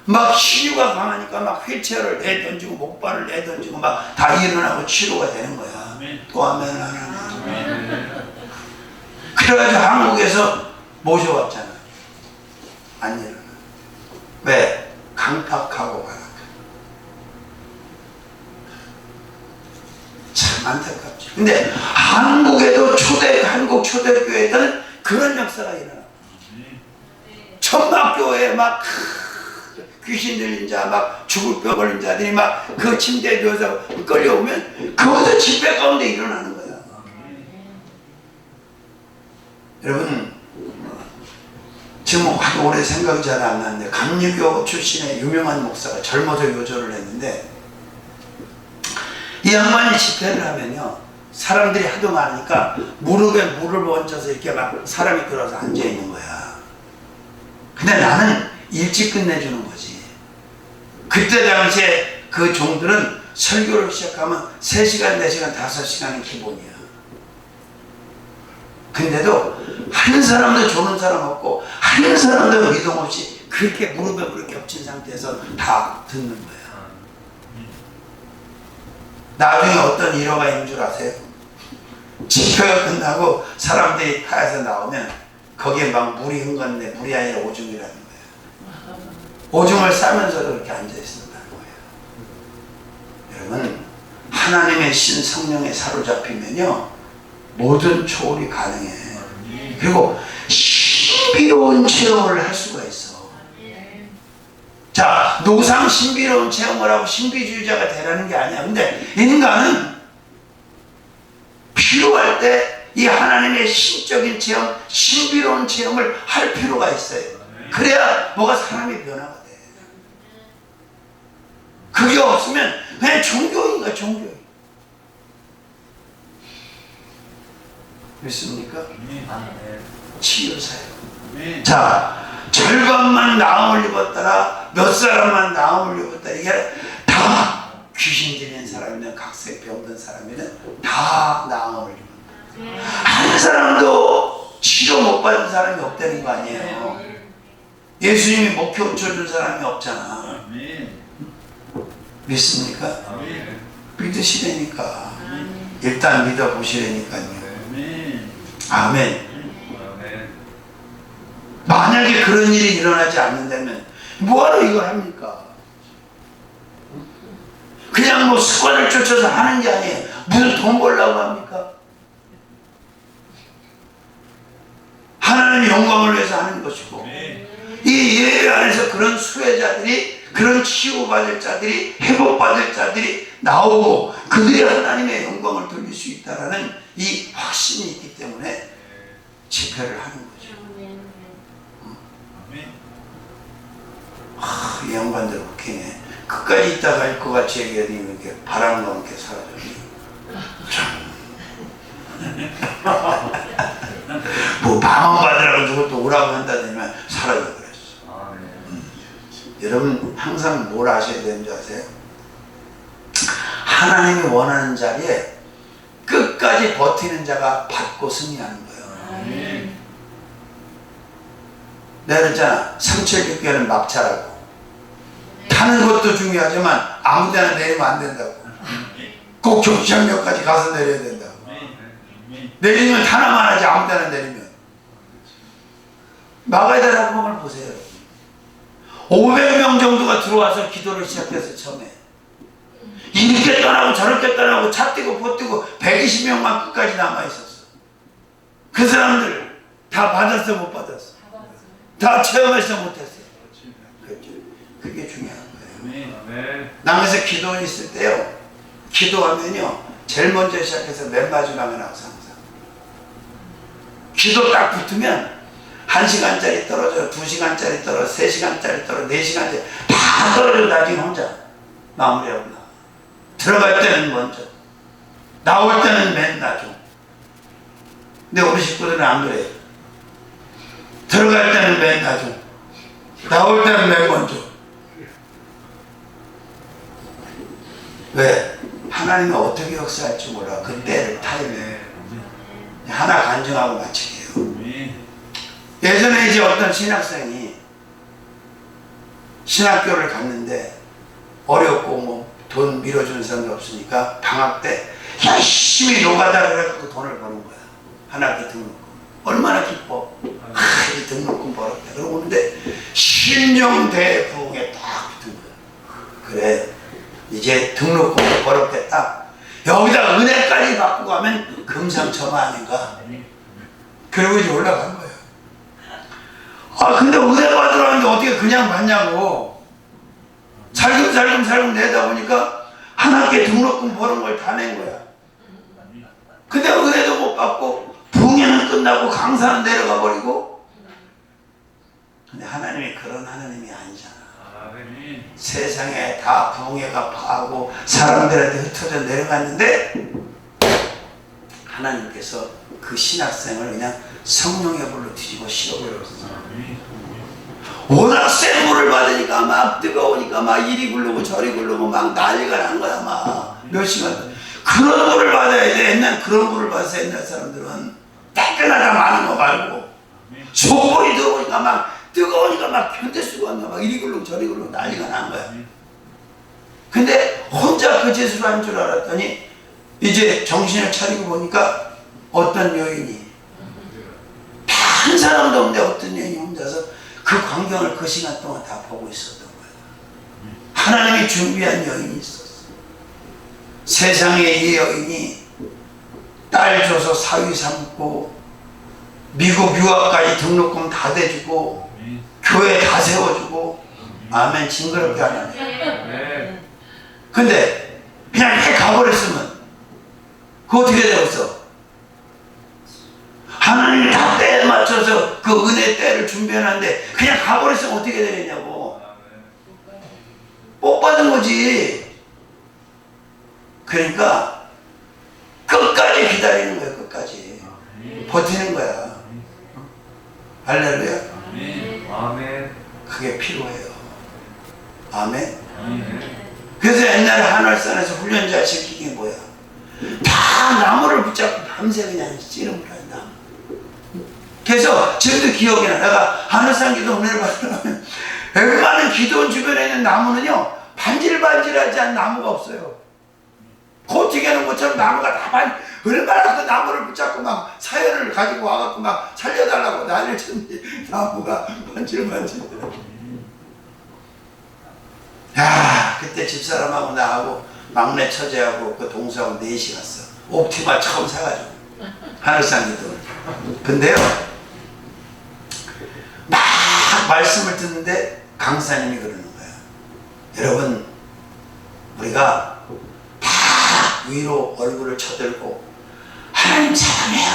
막 신유가 강하니까 막 휠체어를 내던지고 목발을 내던지고 막 다 일어나고 치료가 되는 거야. 또 하면 하나. 그래가지고 한국에서 모셔왔잖아. 안 일어나. 왜? 강팍하고 가라. 참 안타깝죠. 근데 한국에도 한국 초대교회에는 그런 역사가 일어나. 천막교회에 막 귀신 들린 자, 막 죽을 뼈 걸린 자들이 막 그 침대에 누워서 끌려오면 그것도 집회 가운데 일어나는 거야. 여러분, 지금 아주 오래 생각이 잘 안 나는데 감리교 출신의 유명한 목사가 젊어서 요절을 했는데 이 양반이 집회를 하면요, 사람들이 하도 많으니까 무릎에 물을 얹어서 이렇게 막 사람이 들어서 앉아 있는 거야. 근데 나는 일찍 끝내주는 거지. 그때 당시에 그 종들은 설교를 시작하면 3시간, 4시간, 5시간이 기본이야. 근데도 한 사람도 조는 사람 없고 한 사람도 미동 없이 그렇게 무릎에 무릎 겹친 상태에서 다 듣는 거야. 나중에 어떤 일화가 있는 줄 아세요? 집회가 끝나고 사람들이 타에서 나오면 거기에 막 물이 흥건데 물이 아니라 오줌이라는 거예요. 오줌을 싸면서도 그렇게 앉아있었다는 거예요. 여러분, 하나님의 신 성령에 사로잡히면요 모든 초월이 가능해. 그리고 신비로운 체험을 할 수가 있어. 자, 노상 신비로운 체험을 하고 신비주의자가 되라는 게 아니야. 근데 인간은 필요할 때 이 하나님의 신적인 체험, 신비로운 체험을 할 필요가 있어요. 그래야 뭐가 사람이 변화가 돼. 그게 없으면 그냥 종교인가, 종교인. 믿습니까? 치유사요. 자, 절반만 나음을 입었더라, 몇 사람만 나음을 입었더라, 이게 다 귀신 들린 사람이든 각색 병든 사람이든 다 나음을 입었다. 한 사람도 치료 못 받은 사람이 없다는 거 아니에요. 예수님이 목표 쳐준 사람이 없잖아. 믿습니까? 믿으시라니까. 일단 믿어보시라니까요. 아멘. 만약에 그런 일이 일어나지 않는다면 뭐하러 이걸 합니까? 그냥 뭐 습관을 쫓아서 하는 게 아니에요. 무슨 돈 벌려고 합니까? 하나님의 영광을 위해서 하는 것이고, 이 예배 안에서 그런 수혜자들이, 그런 치유받을 자들이, 회복받을 자들이 나오고 그들이 하나님의 영광을 돌릴 수 있다는 이 확신이 있기 때문에 집회를 하는 거죠. 이 양반들 웃기네. 끝까지 있다 갈 것 같이 얘기하니 이렇게 바람과 함께 사라졌네. 뭐 방언받으라고 누구 또 오라고 한다더니만 사라져버렸어. 여러분 항상 뭘 아셔야 되는지 아세요? 하나님이 원하는 자리에 끝까지 버티는 자가 받고 승리하는 거예요. 내가 그랬잖아. 376개는 막차라고. 타는 것도 중요하지만 아무 데나 내리면 안 된다고. 꼭 경시장역까지 가서 내려야 된다고. 내리면 타나만 하지 아무 데나 내리면. 마가다라 복음을 보세요. 500명 정도가 들어와서 기도를 시작해서 처음에 이렇게 떠나고 저렇게 떠나고 차 뛰고 보 뛰고 120명만 끝까지 남아있었어. 그 사람들 다 받았어 못 받았어? 다 체험했어 못했어? 그게 중요한 거예요. 남에서 기도 있을 때요, 기도하면요 제일 먼저 시작해서 맨 마지막에 나와서 항상 기도 딱 붙으면 1시간짜리 떨어져, 2시간짜리 떨어져, 3시간짜리 떨어져, 4시간짜리 다 떨어져. 나중에 혼자 마무리하고 나와. 들어갈 때는 먼저, 나올 때는 맨 나중. 근데 우리 식구들은 안 그래요. 들어갈 때는 맨 나중, 나올 때는 맨 먼저. 왜? 하나님이 어떻게 역사할지 몰라. 그 때를 타이밍 하나 간증하고 마치게요. 예전에 이제 어떤 신학생이 신학교를 갔는데 어렵고 뭐 돈 밀어주는 사람도 없으니까 방학 때 열심히 노가다 그래갖고 돈을 버는 거야. 한 학기 등록금. 얼마나 기뻐. 이 등록금 벌었다. 그러고 오는데 신용대 부흥에 딱 붙은 거야. 그래, 이제 등록금 벌었겠다. 여기다 은혜까지 받고 가면 금상첨화 아닌가. 그리고 이제 올라간 거예요. 아 근데 은혜 받으러 왔는데 어떻게 그냥 받냐고. 살금 내다 보니까 한 학기에 등록금 버는 걸 다 낸 거야. 근데 은혜도 못 받고 부흥회는 끝나고 강사는 내려가 버리고. 근데 하나님이 그런 하나님이 아니잖아. 세상에 다 부흥회가 파하고 사람들한테 흩어져 내려갔는데 하나님께서 그 신학생을 그냥 성령의 불로 뒤집어 씌워버렸어. 워낙 센 물을 받으니까 막 뜨거우니까 막 이리 굴르고 저리 굴르고 막 난리가 난 거야. 막 몇 시간. 그런 물을 받아야 돼. 옛날 그런 물을 받아서 옛날 사람들은 따끈하다 많은 거 말고 속보이 들어오니까 막 뜨거우니까 막 견딜 수가 없나. 막 이리 굴르고 저리 굴르고 난리가 난 거야. 근데 혼자 그 짓을 한 줄 알았더니 이제 정신을 차리고 보니까 어떤 여인이 한 사람도 없는데 어떤 여인이 혼자서 그 광경을 그 시간 동안 다 보고 있었던 거예요. 하나님이 준비한 여인이 있었어. 세상에 이 여인이 딸 줘서 사위 삼고 미국 유학까지 등록금 다 대주고 교회 다 세워주고. 아멘. 징그럽게 안 하네. 근데 그냥 이렇게 가버렸으면 그거 어떻게 되었어? 하나님이 다 때에 맞춰서 그 은혜 때를 준비해놨는데 그냥 가버렸으면 어떻게 되겠냐고. 복 받은 거지. 그러니까 끝까지 기다리는 거야. 끝까지 버티는 거야. 할렐루야. 아멘. 그게 필요해요. 아멘. 그래서 옛날에 한월산에서 훈련자 시키기 뭐야? 다 나무를 붙잡고 밤새 그냥 씨름을 한다. 그래서 지금도 기억이 나. 내가 하늘산 기도 은혜를 받으려면 웬만한 기도원 주변에 있는 나무는요 반질반질하지 않은 나무가 없어요. 코팅해 놓은 것처럼 나무가 다 얼마나 그 나무를 붙잡고 막 사연을 가지고 와갖고 막 살려달라고 난리를 쳤는데 나무가 반질반질. 야, 그때 집사람하고 나하고 막내 처제하고 그 동서하고 넷이 갔어. 옵티마 처음 사가지고 하늘산 기도를. 근데요 막 말씀을 듣는데 강사님이 그러는 거야. 여러분, 우리가 다 위로 얼굴을 쳐들고 하나님 사랑해요,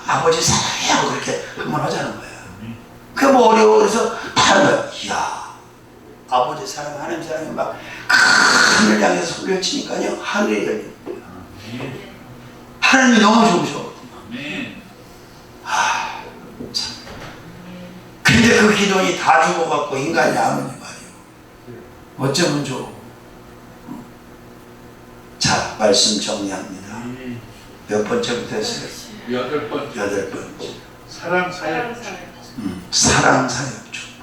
아버지 사랑해요, 그렇게 한번 하자는 거야. 그게 뭐 어려워. 그래서 다 하는 거야. 이야, 아버지 사랑, 하나님 사랑해 막 하늘 향해서 소리를 치니까요 하늘이 열리는 거야. 하나님이 너무 좋으셔. 참. 근데 그 기도원이 다 죽어갖고 인간이 아무니 말이요. 어쩌면 좋아. 자, 말씀 정리합니다. 몇 번째부터 했어요? 8번째. 8번째. 사랑 사역 사랑 사역 축복.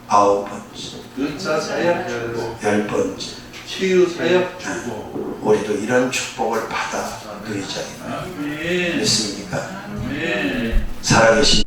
9번째. 은사 사역 축복. 10번째. 치유 사역 축복. 우리도 이런 축복을 받아 누리자. 아멘. 믿습니까? 아멘. 살아계신